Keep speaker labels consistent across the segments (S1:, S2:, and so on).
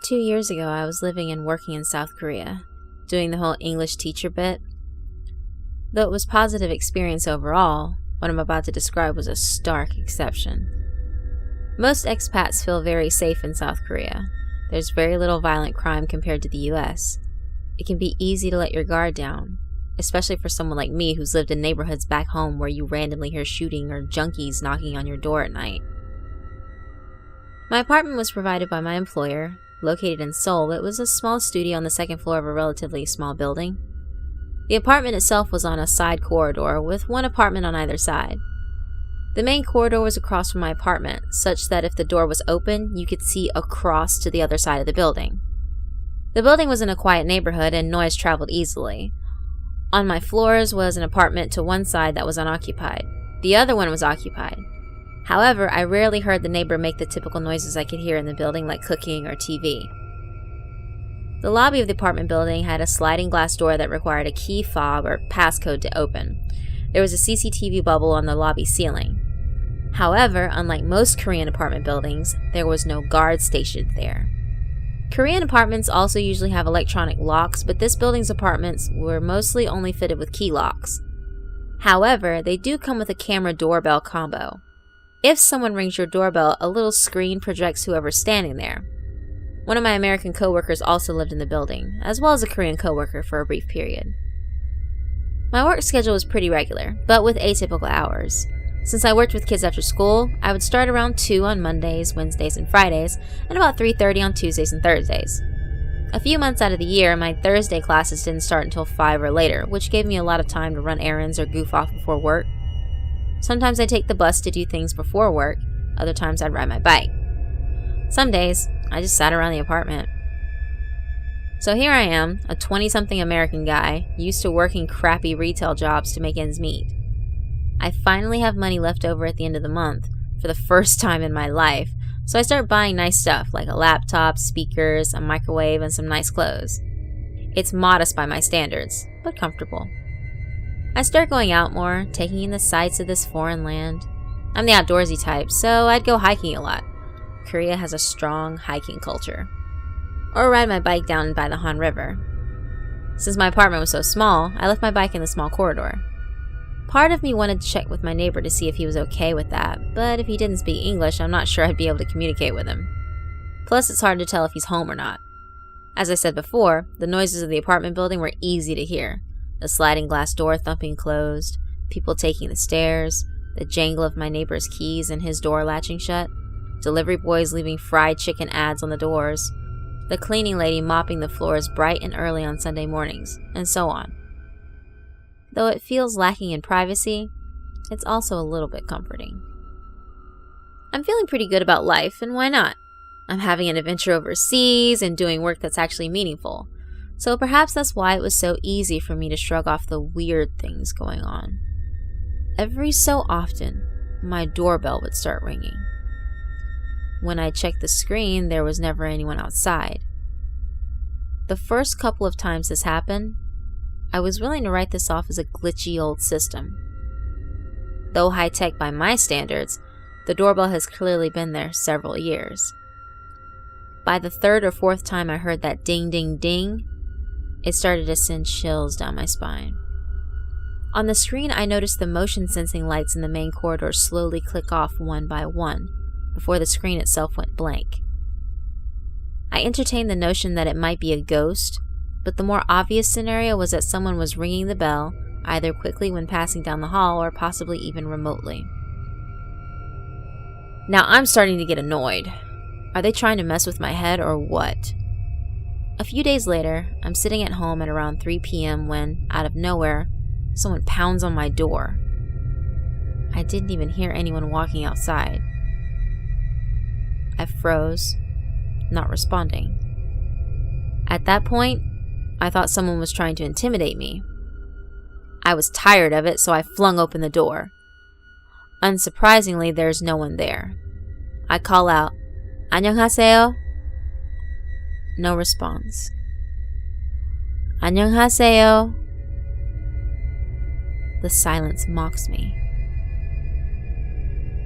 S1: 2 years ago, I was living and working in South Korea, doing the whole English teacher bit. Though it was a positive experience overall, what I'm about to describe was a stark exception. Most expats feel very safe in South Korea. There's very little violent crime compared to the US. It can be easy to let your guard down, especially for someone like me who's lived in neighborhoods back home where you randomly hear shooting or junkies knocking on your door at night. My apartment was provided by my employer. Located in Seoul, it was a small studio on the second floor of a relatively small building. The apartment itself was on a side corridor with one apartment on either side. The main corridor was across from my apartment, such that if the door was open, you could see across to the other side of the building. The building was in a quiet neighborhood and noise traveled easily. On my floors was an apartment to one side that was unoccupied. The other one was occupied. However, I rarely heard the neighbor make the typical noises I could hear in the building, like cooking or TV. The lobby of the apartment building had a sliding glass door that required a key fob or passcode to open. There was a CCTV bubble on the lobby ceiling. However, unlike most Korean apartment buildings, there was no guard stationed there. Korean apartments also usually have electronic locks, but this building's apartments were mostly only fitted with key locks. However, they do come with a camera doorbell combo. If someone rings your doorbell, a little screen projects whoever's standing there. One of my American coworkers also lived in the building, as well as a Korean coworker for a brief period. My work schedule was pretty regular, but with atypical hours. Since I worked with kids after school, I would start around 2 on Mondays, Wednesdays, and Fridays, and about 3:30 on Tuesdays and Thursdays. A few months out of the year, my Thursday classes didn't start until 5 or later, which gave me a lot of time to run errands or goof off before work. Sometimes I'd take the bus to do things before work, other times I'd ride my bike. Some days, I just sat around the apartment. So here I am, a 20-something American guy, used to working crappy retail jobs to make ends meet. I finally have money left over at the end of the month, for the first time in my life, so I start buying nice stuff like a laptop, speakers, a microwave, and some nice clothes. It's modest by my standards, but comfortable. I start going out more, taking in the sights of this foreign land. I'm the outdoorsy type, so I'd go hiking a lot. Korea has a strong hiking culture. Or ride my bike down by the Han River. Since my apartment was so small, I left my bike in the small corridor. Part of me wanted to check with my neighbor to see if he was okay with that, but if he didn't speak English, I'm not sure I'd be able to communicate with him. Plus, it's hard to tell if he's home or not. As I said before, the noises of the apartment building were easy to hear. The sliding glass door thumping closed, people taking the stairs, the jangle of my neighbor's keys and his door latching shut, delivery boys leaving fried chicken ads on the doors, the cleaning lady mopping the floors bright and early on Sunday mornings, and so on. Though it feels lacking in privacy, it's also a little bit comforting. I'm feeling pretty good about life, and why not? I'm having an adventure overseas and doing work that's actually meaningful. So perhaps that's why it was so easy for me to shrug off the weird things going on. Every so often, my doorbell would start ringing. When I checked the screen, there was never anyone outside. The first couple of times this happened, I was willing to write this off as a glitchy old system. Though high-tech by my standards, the doorbell has clearly been there several years. By the third or fourth time I heard that ding ding ding, it started to send chills down my spine. On the screen, I noticed the motion-sensing lights in the main corridor slowly click off one by one, before the screen itself went blank. I entertained the notion that it might be a ghost, but the more obvious scenario was that someone was ringing the bell, either quickly when passing down the hall or possibly even remotely. Now I'm starting to get annoyed. Are they trying to mess with my head or what? A few days later, I'm sitting at home at around 3 p.m. when, out of nowhere, someone pounds on my door. I didn't even hear anyone walking outside. I froze, not responding. At that point, I thought someone was trying to intimidate me. I was tired of it, so I flung open the door. Unsurprisingly, there's no one there. I call out, "안녕하세요?" No response. "안녕하세요?" The silence mocks me.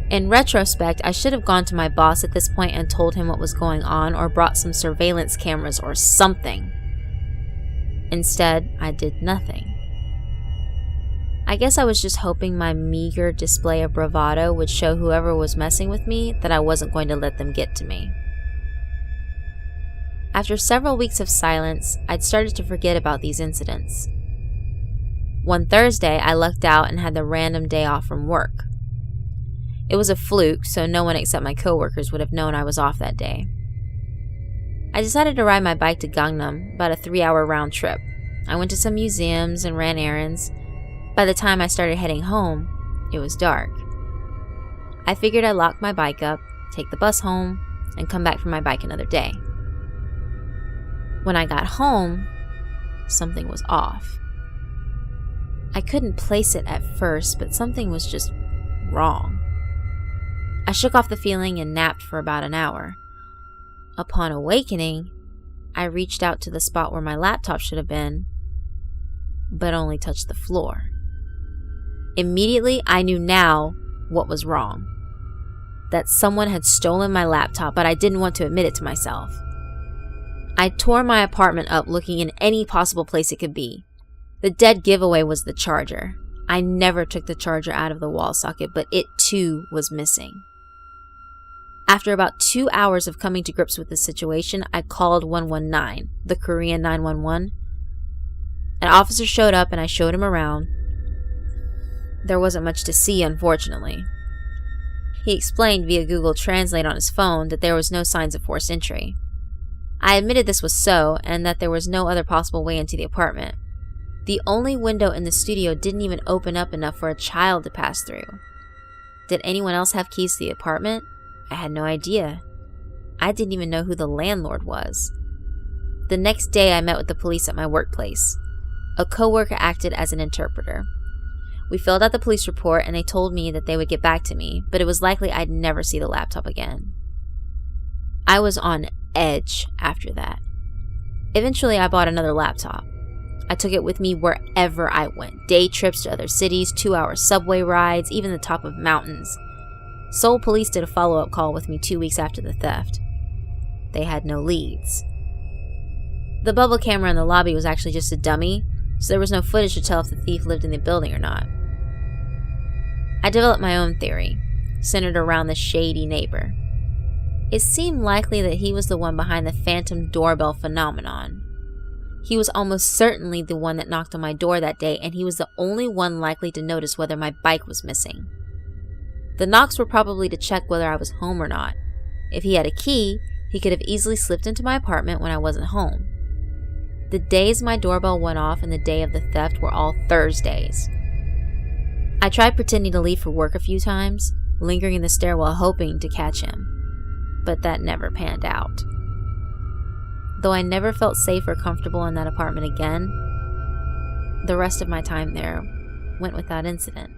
S1: In retrospect, I should have gone to my boss at this point and told him what was going on or brought some surveillance cameras or something. Instead, I did nothing. I guess I was just hoping my meager display of bravado would show whoever was messing with me that I wasn't going to let them get to me. After several weeks of silence, I'd started to forget about these incidents. One Thursday, I lucked out and had the random day off from work. It was a fluke, so no one except my coworkers would have known I was off that day. I decided to ride my bike to Gangnam, about a 3-hour round trip. I went to some museums and ran errands. By the time I started heading home, it was dark. I figured I'd lock my bike up, take the bus home, and come back for my bike another day. When I got home, something was off. I couldn't place it at first, but something was just wrong. I shook off the feeling and napped for about an hour. Upon awakening, I reached out to the spot where my laptop should have been, but only touched the floor. Immediately, I knew now what was wrong. That someone had stolen my laptop, but I didn't want to admit it to myself. I tore my apartment up looking in any possible place it could be. The dead giveaway was the charger. I never took the charger out of the wall socket, but it too was missing. After about 2 hours of coming to grips with the situation, I called 119, the Korean 911. An officer showed up and I showed him around. There wasn't much to see, unfortunately. He explained via Google Translate on his phone that there was no signs of forced entry. I admitted this was so, and that there was no other possible way into the apartment. The only window in the studio didn't even open up enough for a child to pass through. Did anyone else have keys to the apartment? I had no idea. I didn't even know who the landlord was. The next day, I met with the police at my workplace. A coworker acted as an interpreter. We filled out the police report and they told me that they would get back to me, but it was likely I'd never see the laptop again. I was on edge after that. Eventually, I bought another laptop. I took it with me wherever I went. Day trips to other cities, 2-hour subway rides, even the top of mountains. Seoul police did a follow-up call with me 2 weeks after the theft. They had no leads. The bubble camera in the lobby was actually just a dummy, so there was no footage to tell if the thief lived in the building or not. I developed my own theory, centered around the shady neighbor. It seemed likely that he was the one behind the phantom doorbell phenomenon. He was almost certainly the one that knocked on my door that day, and he was the only one likely to notice whether my bike was missing. The knocks were probably to check whether I was home or not. If he had a key, he could have easily slipped into my apartment when I wasn't home. The days my doorbell went off and the day of the theft were all Thursdays. I tried pretending to leave for work a few times, lingering in the stairwell hoping to catch him, but that never panned out. Though I never felt safe or comfortable in that apartment again, the rest of my time there went without incident.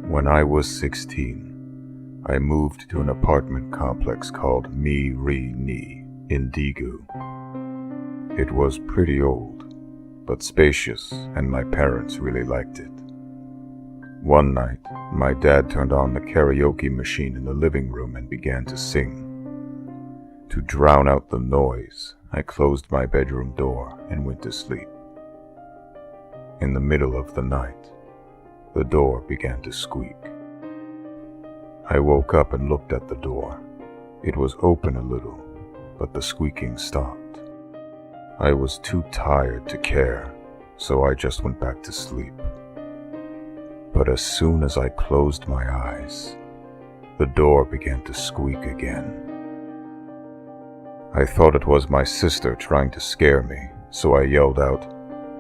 S2: When I was 16, I moved to an apartment complex called Mi Ri Ni in Daegu. It was pretty old, but spacious, and my parents really liked it. One night, my dad turned on the karaoke machine in the living room and began to sing. To drown out the noise, I closed my bedroom door and went to sleep. In the middle of the night, the door began to squeak. I woke up and looked at the door. It was open a little, but the squeaking stopped. I was too tired to care, so I just went back to sleep. But as soon as I closed my eyes, the door began to squeak again. I thought it was my sister trying to scare me, so I yelled out,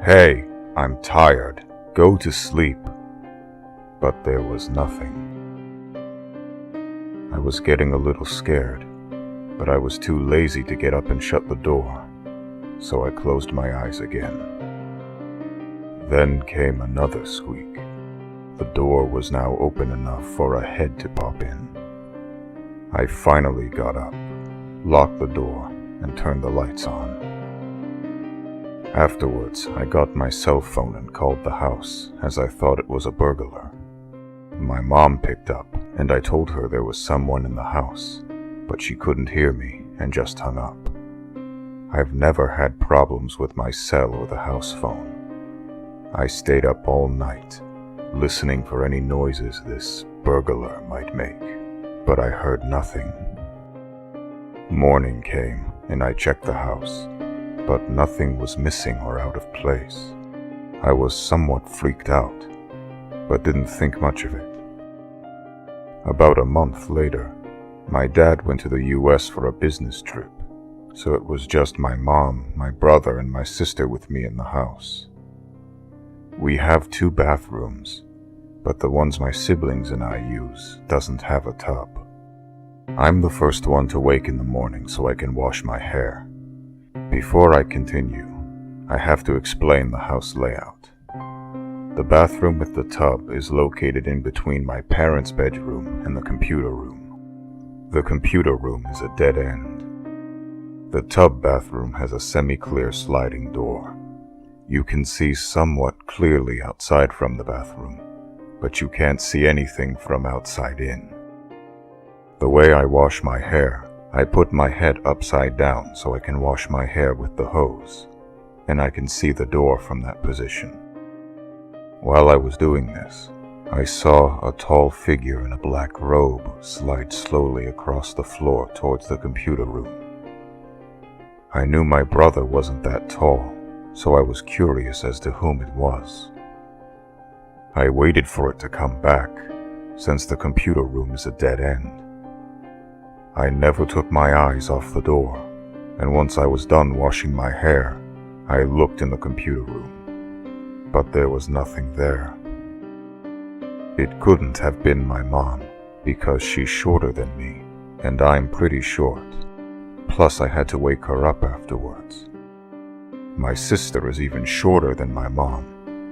S2: "Hey, I'm tired. Go to sleep." But there was nothing. I was getting a little scared, but I was too lazy to get up and shut the door, so I closed my eyes again. Then came another squeak. The door was now open enough for a head to pop in. I finally got up, locked the door, and turned the lights on. Afterwards, I got my cell phone and called the house, as I thought it was a burglar. My mom picked up, and I told her there was someone in the house, but she couldn't hear me and just hung up. I've never had problems with my cell or the house phone. I stayed up all night, listening for any noises this burglar might make, but I heard nothing. Morning came, and I checked the house, but nothing was missing or out of place. I was somewhat freaked out, but didn't think much of it. About a month later, my dad went to the US for a business trip, so it was just my mom, my brother, and my sister with me in the house. We have 2 bathrooms, but the ones my siblings and I use doesn't have a tub. I'm the first one to wake in the morning so I can wash my hair. Before I continue, I have to explain the house layout. The bathroom with the tub is located in between my parents' bedroom and the computer room. The computer room is a dead end. The tub bathroom has a semi-clear sliding door. You can see somewhat clearly outside from the bathroom, but you can't see anything from outside in. The way I wash my hair, I put my head upside down so I can wash my hair with the hose, and I can see the door from that position. While I was doing this, I saw a tall figure in a black robe slide slowly across the floor towards the computer room. I knew my brother wasn't that tall, so I was curious as to whom it was. I waited for it to come back, since the computer room is a dead end. I never took my eyes off the door, and once I was done washing my hair, I looked in the computer room, but there was nothing there. It couldn't have been my mom, because she's shorter than me, and I'm pretty short. Plus I had to wake her up afterwards. My sister is even shorter than my mom,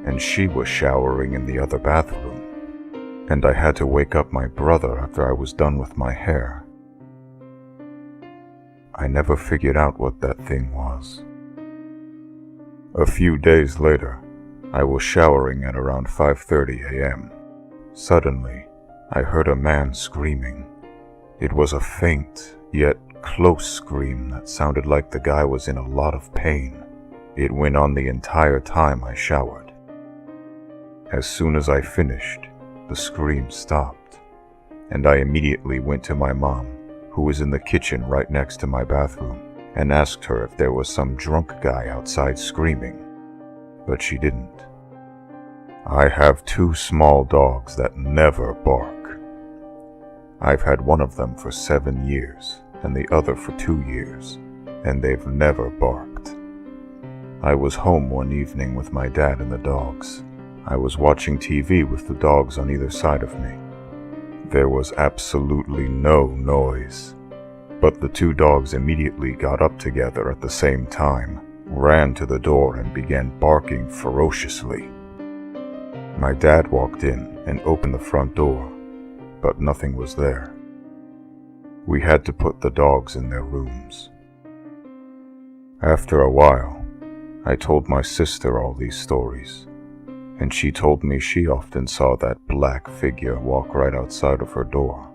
S2: and she was showering in the other bathroom, and I had to wake up my brother after I was done with my hair. I never figured out what that thing was. A few days later, I was showering at around 5:30 a.m. Suddenly, I heard a man screaming. It was a faint, yet close scream that sounded like the guy was in a lot of pain. It went on the entire time I showered. As soon as I finished, the scream stopped, and I immediately went to my mom, who was in the kitchen right next to my bathroom, and asked her if there was some drunk guy outside screaming, but she didn't. I have 2 small dogs that never bark. I've had one of them for 7 years, and the other for 2 years, and they've never barked. I was home one evening with my dad and the dogs. I was watching TV with the dogs on either side of me. There was absolutely no noise, but the 2 dogs immediately got up together at the same time, ran to the door, and began barking ferociously. My dad walked in and opened the front door, but nothing was there. We had to put the dogs in their rooms. After a while, I told my sister all these stories, and she told me she often saw that black figure walk right outside of her door.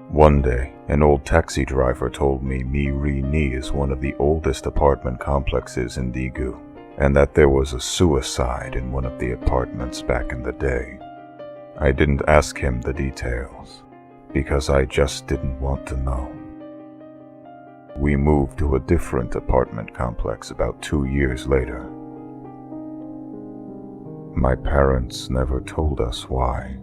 S2: One day, an old taxi driver told me Ni is one of the oldest apartment complexes in Daegu, and that there was a suicide in one of the apartments back in the day. I didn't ask him the details, because I just didn't want to know. We moved to a different apartment complex about 2 years later. My parents never told us why.